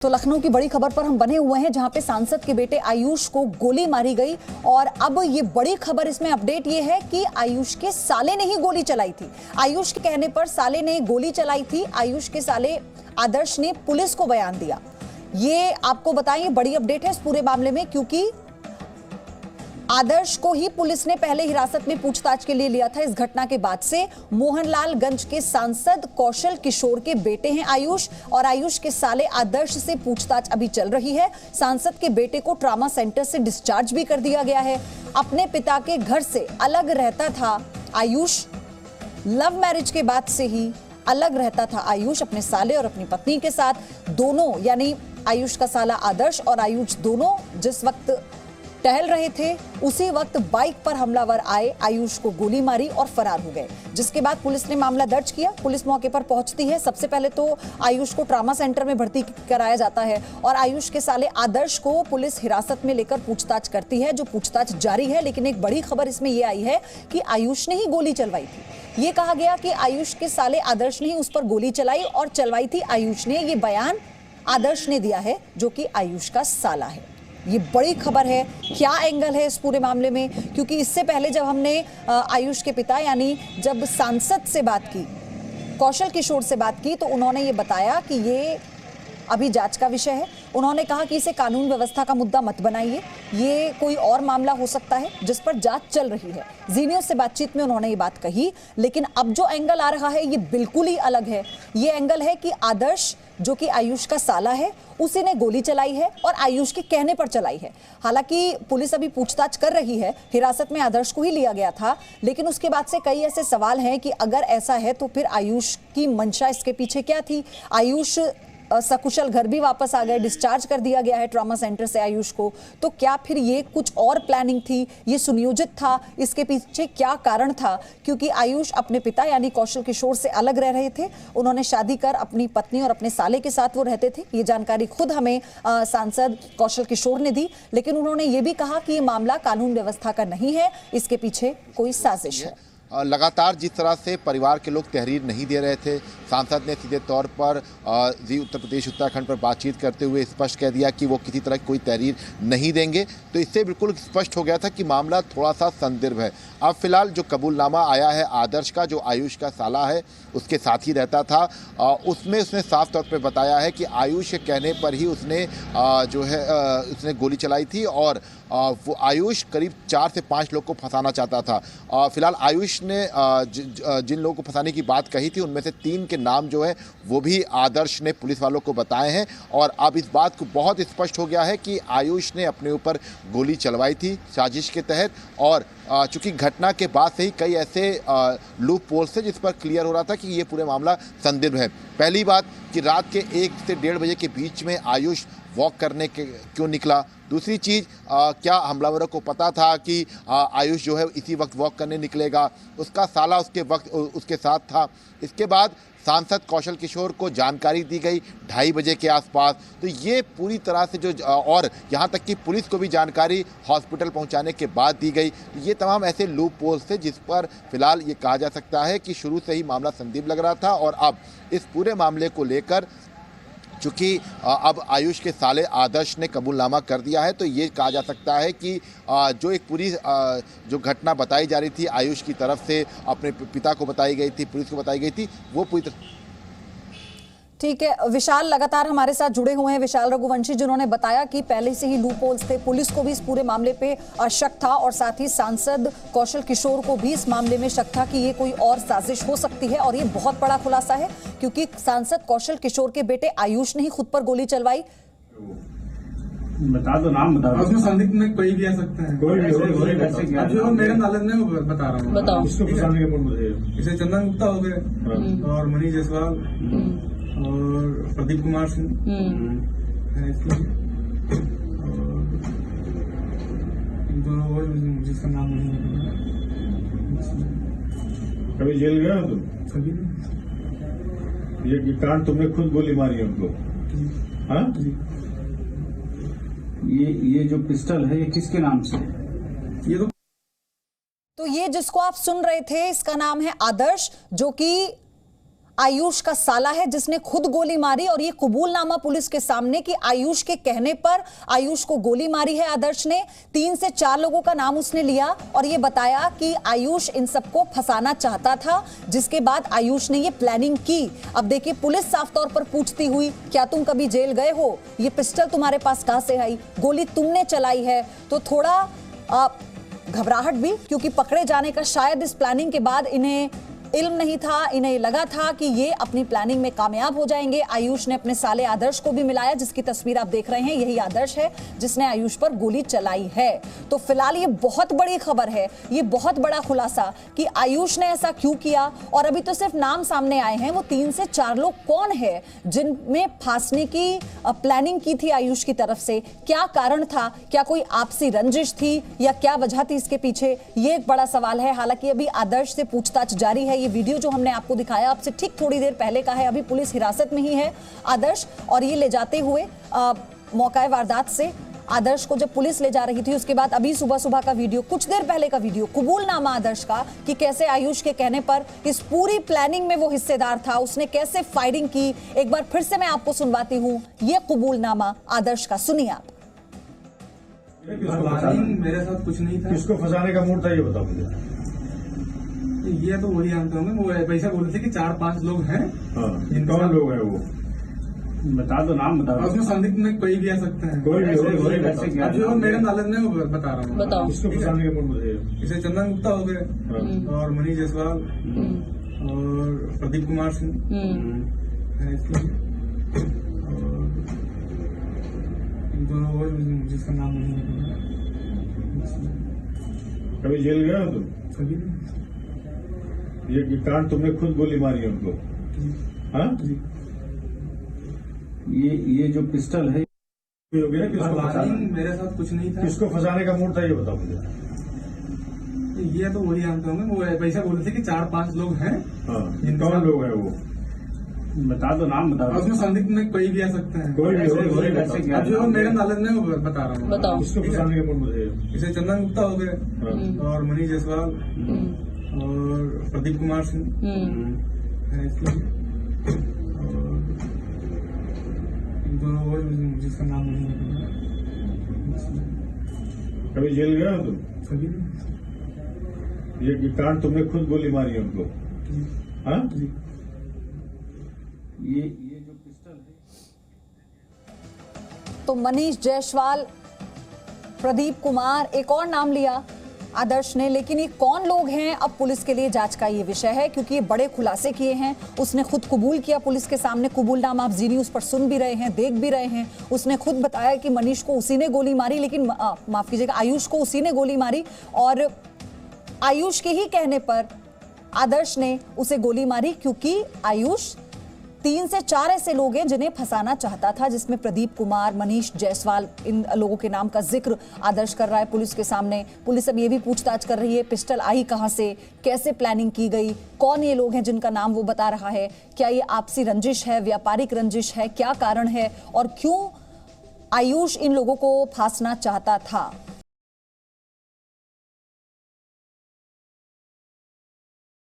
तो लखनऊ की बड़ी खबर पर हम बने हुए हैं, जहां पे सांसद के बेटे आयुष को गोली मारी गई। और अब ये बड़ी खबर, इसमें अपडेट ये है कि आयुष के साले ने ही गोली चलाई थी। आयुष के कहने पर साले ने गोली चलाई थी। आयुष के साले आदर्श ने पुलिस को बयान दिया। ये आपको बताएं, ये बड़ी अपडेट है इस पूरे मामले में, क्योंकि आदर्श को ही पुलिस ने पहले हिरासत में पूछताछ के लिए लिया था। इस घटना के बाद से मोहनलालगंज के सांसद कौशल किशोर के बेटे हैं आयुष, और आयुष के साले आदर्श से पूछताछ अभी चल रही है। सांसद के बेटे को ट्रॉमा सेंटर से डिस्चार्ज भी कर दिया गया है। अपने पिता के घर से अलग रहता था आयुष, लव मैरिज के बाद से ही अलग रहता था आयुष अपने साले और अपनी पत्नी के साथ। दोनों यानी आयुष का साला आदर्श और आयुष दोनों जिस वक्त टहल रहे थे, उसी वक्त बाइक पर हमलावर आए, आयुष को गोली मारी और फरार हो गए। जिसके बाद पुलिस ने मामला दर्ज किया। पुलिस मौके पर पहुंचती है। सबसे पहले तो आयुष को ट्रॉमा सेंटर में भर्ती कराया जाता है और आयुष के साले आदर्श को पुलिस हिरासत में लेकर पूछताछ करती है, जो पूछताछ जारी है। लेकिन एक बड़ी खबर इसमें यह आई है कि आयुष ने ही गोली चलवाई थी। ये कहा गया कि आयुष के साले आदर्श ने ही उस पर गोली चलाई और चलवाई थी आयुष ने। ये बयान आदर्श ने दिया है, जो कि आयुष का साला है। ये बड़ी खबर है। क्या एंगल है इस पूरे मामले में, क्योंकि इससे पहले जब हमने आयुष के पिता यानी जब सांसद से बात की, कौशल किशोर से बात की, तो उन्होंने ये बताया कि ये अभी जांच का विषय है। उन्होंने कहा कि इसे कानून व्यवस्था का मुद्दा मत बनाइए, ये कोई और मामला हो सकता है जिस पर जांच चल रही है। जी न्यूज़ से बातचीत में उन्होंने ये बात कही। लेकिन अब जो एंगल आ रहा है ये बिल्कुल ही अलग है। ये एंगल है कि आदर्श, जो कि आयुष का साला है, उसी ने गोली चलाई है और आयुष के कहने पर चलाई है। हालांकि पुलिस अभी पूछताछ कर रही है। हिरासत में आदर्श को ही लिया गया था, लेकिन उसके बाद से कई ऐसे सवाल हैं कि अगर ऐसा है तो फिर आयुष की मंशा इसके पीछे क्या थी। आयुष सकुशल घर भी वापस आ गए, डिस्चार्ज कर दिया गया है ट्रॉमा सेंटर से आयुष को। तो क्या फिर ये कुछ और प्लानिंग थी, ये सुनियोजित था, इसके पीछे क्या कारण था? क्योंकि आयुष अपने पिता यानी कौशल किशोर से अलग रह रहे थे। उन्होंने शादी कर अपनी पत्नी और अपने साले के साथ वो रहते थे। ये जानकारी खुद हमें सांसद कौशल किशोर ने दी। लेकिन उन्होंने ये भी कहा कि ये मामला कानून व्यवस्था का नहीं है, इसके पीछे कोई साजिश है। लगातार जिस तरह से परिवार के लोग तहरीर नहीं दे रहे थे, सांसद ने सीधे तौर पर जी उत्तर प्रदेश उत्तराखंड पर बातचीत करते हुए स्पष्ट कह दिया कि वो किसी तरह की कोई तहरीर नहीं देंगे। तो इससे बिल्कुल स्पष्ट हो गया था कि मामला थोड़ा सा संदिग्ध है। अब फिलहाल जो कबूलनामा आया है आदर्श का, जो आयुष का साला है, उसके साथ ही रहता था, उसमें उसने साफ तौर पर बताया है कि आयुष के कहने पर ही उसने उसने गोली चलाई थी और वो आयुष करीब 4 से 5 लोग को फंसाना चाहता था। फिलहाल आयुष ने जिन लोगों को फंसाने की बात कही थी, उनमें से 3 के नाम जो है वो भी आदर्श ने पुलिस वालों को बताए हैं। और अब इस बात को बहुत स्पष्ट हो गया है कि आयुष ने अपने ऊपर गोली चलवाई थी साजिश के तहत। और चूंकि घटना के बाद से ही कई ऐसे लूप पोल्स थे जिस पर क्लियर हो रहा था कि ये पूरे मामला संदिग्ध है। पहली बात कि रात के 1 से 1:30 बजे के बीच में आयुष वॉक करने के क्यों निकला। दूसरी चीज़, क्या हमलावरों को पता था कि आयुष जो है इसी वक्त वॉक करने निकलेगा? उसका साला उसके साथ था। इसके बाद सांसद कौशल किशोर को जानकारी दी गई 2:30 बजे के आसपास। तो ये पूरी तरह से और यहाँ तक कि पुलिस को भी जानकारी हॉस्पिटल पहुँचाने के बाद दी गई। ये तमाम ऐसे लूप पोल्स थे जिस पर फिलहाल ये कहा जा सकता है कि शुरू से ही मामला संदिग्ध लग रहा था। और अब इस पूरे मामले को लेकर चूँकि अब आयुष के साले आदर्श ने कबूलनामा कर दिया है, तो ये कहा जा सकता है कि जो एक पूरी जो घटना बताई जा रही थी आयुष की तरफ से, अपने पिता को बताई गई थी, पुलिस को बताई गई थी, वो पूरी तरह। ठीक है, विशाल लगातार हमारे साथ जुड़े हुए हैं। विशाल रघुवंशी, जिन्होंने बताया कि पहले से ही लूपहोल्स थे, पुलिस को भी इस पूरे मामले पे शक था और साथ ही सांसद कौशल किशोर को भी इस मामले में शक था कि ये कोई और साजिश हो सकती है। और ये बहुत बड़ा खुलासा है, क्योंकि सांसद कौशल किशोर के बेटे आयुष ने ही खुद पर गोली चलवाई। बता दो, नाम बता दो। उसमें संदिग्ध में कोई भी आ सकता है। कोई भी अब जो मेरे नॉलेज में वो बता रहा हूँ। बताओ। इसको फंसाने के मूड में जैसे चंदन गुप्ता हो गए और मनीष जायसवाल और प्रदीप कुमार सिंह है इसमें, और जिसका नाम नहीं कभी जेल गए हो तुम? सभी ये कांड तुमने खुद गोली मारी उनको? हाँ, ये जो पिस्टल है ये किसके नाम से? ये तो ये जिसको आप सुन रहे थे, इसका नाम है आदर्श, जो कि आयुष का साला है जिसने खुद गोली मारी और ये कबूलनामा पुलिस के सामने कि आयुष के कहने पर आयुष को गोली मारी है आदर्श ने। 3 से 4 लोगों का नाम उसने लिया और ये बताया कि आयुष इन सबको फंसाना चाहता था, जिसके बाद आयुष ने ये प्लानिंग की। अब देखिए पुलिस साफ तौर पर पूछती हुई, क्या तुम कभी जेल गए हो? ये पिस्टल तुम्हारे पास कहां से आई? गोली तुमने चलाई है? तो थोड़ा घबराहट भी, क्योंकि पकड़े जाने का शायद इस प्लानिंग के बाद इन्हें इल्म नहीं था। इन्हें लगा था कि ये अपनी प्लानिंग में कामयाब हो जाएंगे। आयुष ने अपने साले आदर्श को भी मिलाया, जिसकी तस्वीर आप देख रहे हैं। यही आदर्श है जिसने आयुष पर गोली चलाई है। तो फिलहाल ये बहुत बड़ी खबर है, ये बहुत बड़ा खुलासा कि आयुष ने ऐसा क्यों किया। और अभी तो सिर्फ नाम सामने आए हैं। वो 3 से 4 लोग कौन है जिनमें फांसने की प्लानिंग की थी आयुष की तरफ से? क्या कारण था? क्या कोई आपसी रंजिश थी या क्या वजह थी इसके पीछे? ये एक बड़ा सवाल है। हालांकि अभी आदर्श से पूछताछ जारी है। ये वीडियो जो हमने आपको दिखाया आपसे ठीक थोड़ी देर पहले का है। अभी पुलिस हिरासत में ही है आदर्श, और ये ले जाते हुए मौका वारदात से आदर्श को जब पुलिस ले जा रही थी, उसके बाद अभी सुबह का वीडियो, कुछ देर पहले का वीडियो, कबूलनामा आदर्श का कि कैसे आयुष के कहने पर इस पूरी प्लानिंग में वो हिस्सेदार था, उसने कैसे फायरिंग की। एक बार फिर से मैं आपको सुनवाती हूं ये कबूलनामा आदर्श का, सुनिए आप। मेरे साथ कुछ नहीं था। किसको फंसाने का मूड था ये बताओ मुझे। ये तो वही जानते होंगे, वो पैसा बोले थे कि 4-5 लोग हैं। हाँ, कौन लोग हैं वो? बता दो, नाम बताओ। उसमें संदिग्ध में कोई भी आ सकते हैं। कोई भी अब जो मेरे नॉलेज में वो बता रहा हूँ। बताओ। किसको फंसाने का मूड मुझे? जैसे चंदन गुप्ता हो गए और मनीष जायसवाल और प्रदीप कुमार सिंह, दोनों और जिसका नाम नहीं है। कभी जेल गए हो तुम? कभी ये कांड तुमने खुद गोली मारी है उनको? हाँ, ये जो पिस्टल है हो गया। किसको फंसाना? मेरे साथ कुछ नहीं था। किसको फंसाने का मूड था ये बताओ मुझे। ये तो वही जानते होंगे, वो पैसा बोले थे कि 4-5 लोग हैं। हाँ, कौन लोग हैं वो? बता दो, नाम बताओ। उसमें संदिग्ध में कोई भी आ सकते हैं। कोई भी अब जो मेरे नॉलेज में वो बता रहा हूँ। बताओ। किसको फंसाने का मूड मुझे? जैसे चंदन गुप्ता हो गए और मनीष जायसवाल और प्रदीप कुमार सिंह, दोनों और जिसका नाम नहीं है। कभी जेल गए हो तुम? कभी ये कांड तुमने खुद गोली मारी है उनको? हाँ, ये जो पिस्टल है। तो मनीष जायसवाल, प्रदीप कुमार, एक और नाम लिया आदर्श ने, लेकिन ये कौन लोग हैं अब पुलिस के लिए जांच का ये विषय है, क्योंकि ये बड़े खुलासे किए हैं। उसने खुद कबूल किया पुलिस के सामने। कबूलनामा आप जी न्यूज़ पर सुन भी रहे हैं, देख भी रहे हैं। उसने खुद बताया कि मनीष को उसी ने गोली मारी, लेकिन माफ कीजिएगा, आयुष को उसी ने गोली मारी और आयुष के ही कहने पर आदर्श ने उसे गोली मारी, क्योंकि आयुष 3 से 4 ऐसे लोग हैं जिन्हें फंसाना चाहता था, जिसमें प्रदीप कुमार, मनीष जायसवाल, इन लोगों के नाम का जिक्र आदर्श कर रहा है पुलिस के सामने। पुलिस अब ये भी पूछताछ कर रही है पिस्टल आई कहां से, कैसे प्लानिंग की गई, कौन ये लोग हैं जिनका नाम वो बता रहा है, क्या ये आपसी रंजिश है, व्यापारिक रंजिश है, क्या कारण है और क्यों आयुष इन लोगों को फांसना चाहता था।